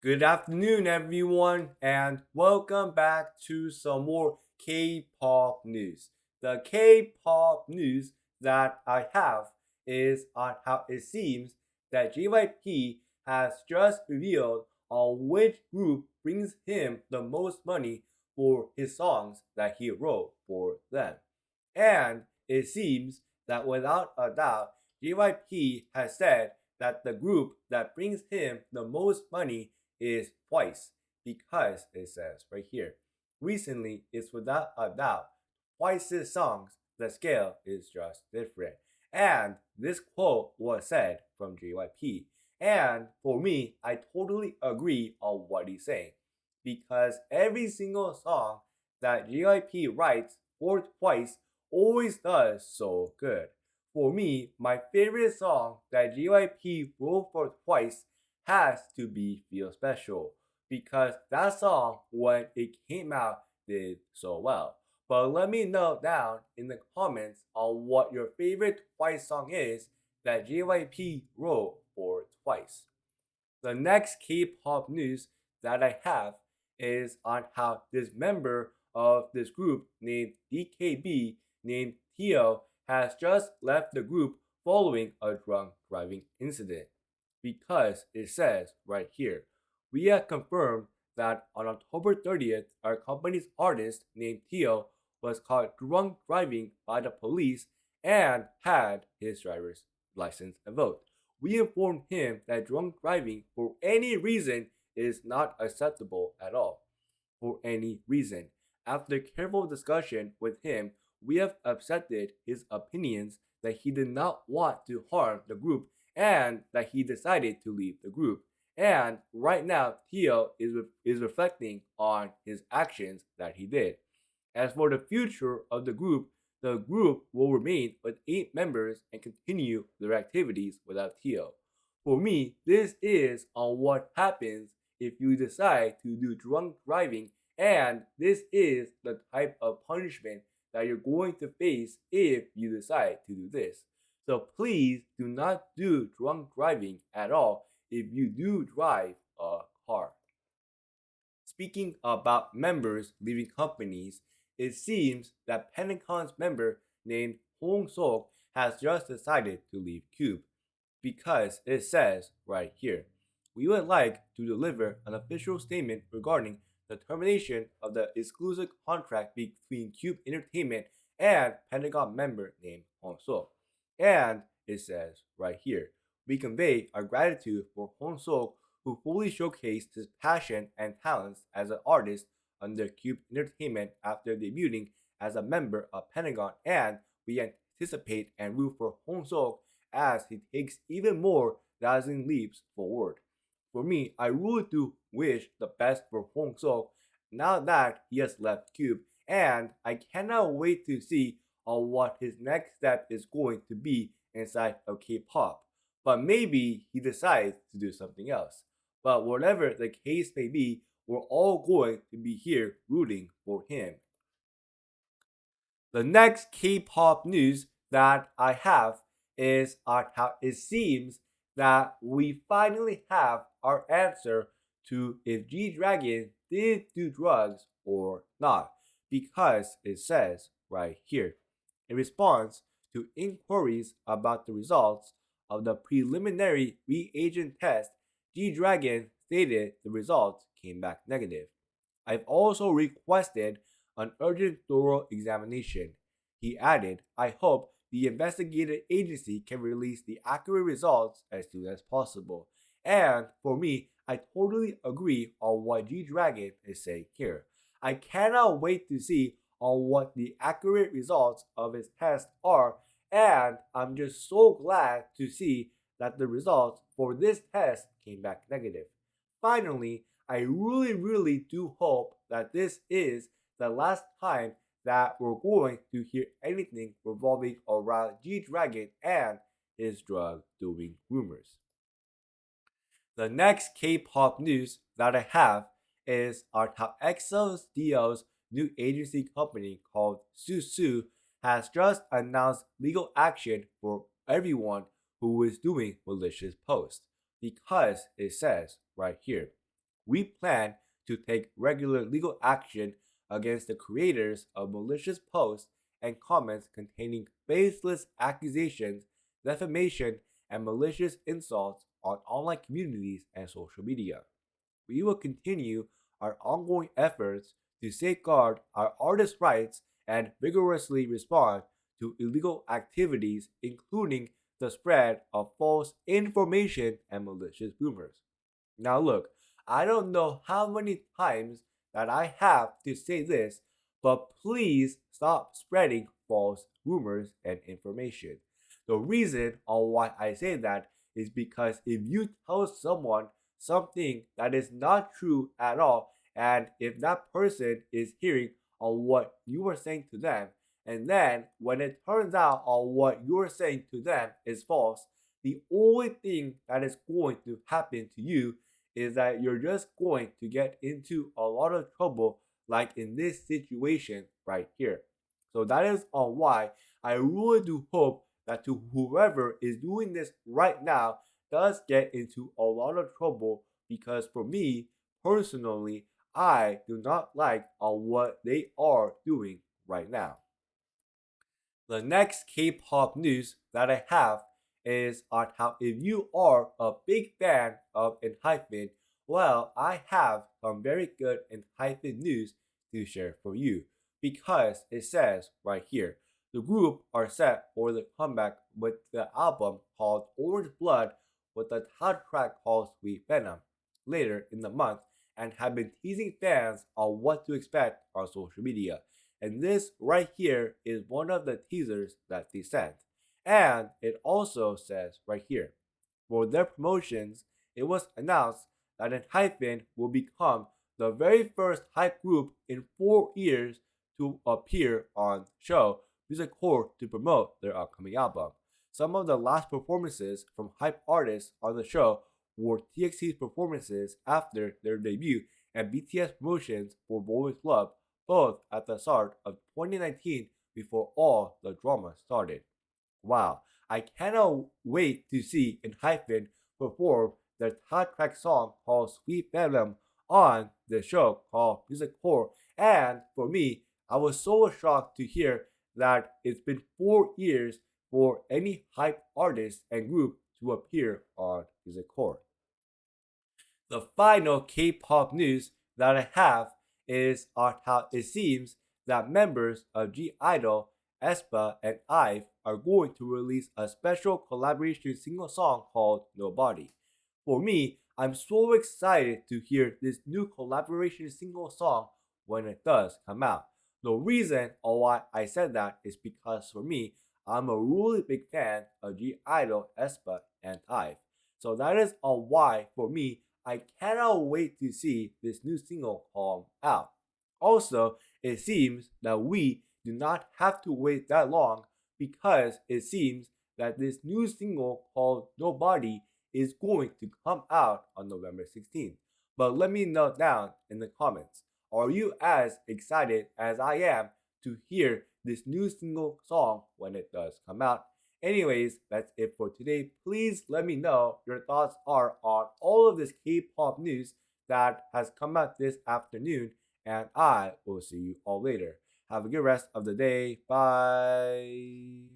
Good afternoon, everyone, and welcome back to some more K-pop news. The K-pop news that I have is on how it seems that JYP has just revealed on which group brings him the most money for his songs that he wrote for them. And it seems that without a doubt, JYP has said that the group that brings him the most money is Twice, because it says right here, recently it's without a doubt Twice's songs, the scale is just different. And this quote was said from JYP. And for me, I totally agree on what he's saying. Because every single song that JYP writes for Twice always does so good. For me, my favorite song that JYP wrote for Twice has to be Feel Special, because that song, when it came out, did so well. But let me know down in the comments on what your favorite Twice song is that JYP wrote for Twice. The next K-pop news that I have is on how this member of this group named DKB named Teo has just left the group following a drunk driving incident. Because it says right here, we have confirmed that on October 30th, our company's artist named Teo was caught drunk driving by the police and had his driver's license revoked. We informed him that drunk driving for any reason is not acceptable at all. For any reason. After careful discussion with him, we have accepted his opinions that he did not want to harm the group and that he decided to leave the group. And right now, Teo is reflecting on his actions that he did. As for the future of the group will remain with 8 members and continue their activities without Teo. For me, this is on what happens if you decide to do drunk driving, and this is the type of punishment that you're going to face if you decide to do this. So please do not do drunk driving at all if you do drive a car. Speaking about members leaving companies, it seems that Pentagon's member named HONGSEOK has just decided to leave Cube, because it says right here, we would like to deliver an official statement regarding the termination of the exclusive contract between Cube Entertainment and Pentagon member named HONGSEOK. And it says right here, we convey our gratitude for HONGSEOK, who fully showcased his passion and talents as an artist under Cube Entertainment after debuting as a member of Pentagon, and we anticipate and root for HONGSEOK as he takes even more dazzling leaps forward. For me, I really do wish the best for HONGSEOK now that he has left Cube, and I cannot wait to see on what his next step is going to be inside of K-pop. But maybe he decides to do something else. But whatever the case may be, we're all going to be here rooting for him. The next K-pop news that I have is on how it seems that we finally have our answer to if G-Dragon did do drugs or not, because it says right here, in response to inquiries about the results of the preliminary reagent test, G-Dragon stated the results came back negative. I've also requested an urgent thorough examination. He added, I hope the investigative agency can release the accurate results as soon as possible. And for me, I totally agree on what G-Dragon is saying here. I cannot wait to see on what the accurate results of his test are, and I'm just so glad to see that the results for this test came back negative. Finally, I really do hope that this is the last time that we're going to hear anything revolving around G-Dragon and his drug doing rumors. The next K-pop news that I have is on how EXO's Dio's new agency company called SOOSOO has just announced legal action for everyone who is doing malicious posts, because it says right here, we plan to take regular legal action against the creators of malicious posts and comments containing baseless accusations, defamation, and malicious insults on online communities and social media. We will continue our ongoing efforts to safeguard our artists' rights and vigorously respond to illegal activities, including the spread of false information and malicious rumors. Now, look, I don't know how many times that I have to say this, but please stop spreading false rumors and information. The reason on why I say that is because if you tell someone something that is not true at all, and if that person is hearing on what you are saying to them, and then when it turns out on what you're saying to them is false, the only thing that is going to happen to you is that you're just going to get into a lot of trouble, like in this situation right here. So that is on why I really do hope that to whoever is doing this right now does get into a lot of trouble, because for me personally, I do not like on what they are doing right now. The next K-pop news that I have is on how if you are a big fan of ENHYPEN, well, I have some very good ENHYPEN news to share for you, because it says right here, the group are set for the comeback with the album called Orange Blood with a title track called Sweet Venom later in the month, and have been teasing fans on what to expect on social media. And this right here is one of the teasers that they sent. And it also says right here, for their promotions, it was announced that ENHYPEN will become the very first hype group in 4 years to appear on show Music Core to promote their upcoming album. Some of the last performances from hype artists on the show were TXT's performances after their debut and BTS promotions for Boys Club, both at the start of 2019 before all the drama started. Wow, I cannot wait to see ENHYPEN perform their title track song called Sweet Venom on the show called Music Core. And for me, I was so shocked to hear that it's been 4 years for any hype artist and group to appear on Music Core. The final K-pop news that I have is on how it seems that members of G-Idol, aespa, and IVE are going to release a special collaboration single song called Nobody. For me, I'm so excited to hear this new collaboration single song when it does come out. The reason why I said that is because for me, I'm a really big fan of G-Idol, aespa, and IVE. So that is on why, for me, I cannot wait to see this new single come out. Also, it seems that we do not have to wait that long, because it seems that this new single called Nobody is going to come out on November 16th. But let me know down in the comments, are you as excited as I am to hear this new single song when it does come out? Anyways, that's it for today. Please let me know your thoughts are on all of this K-pop news that has come out this afternoon, and I will see you all later. Have a good rest of the day. Bye.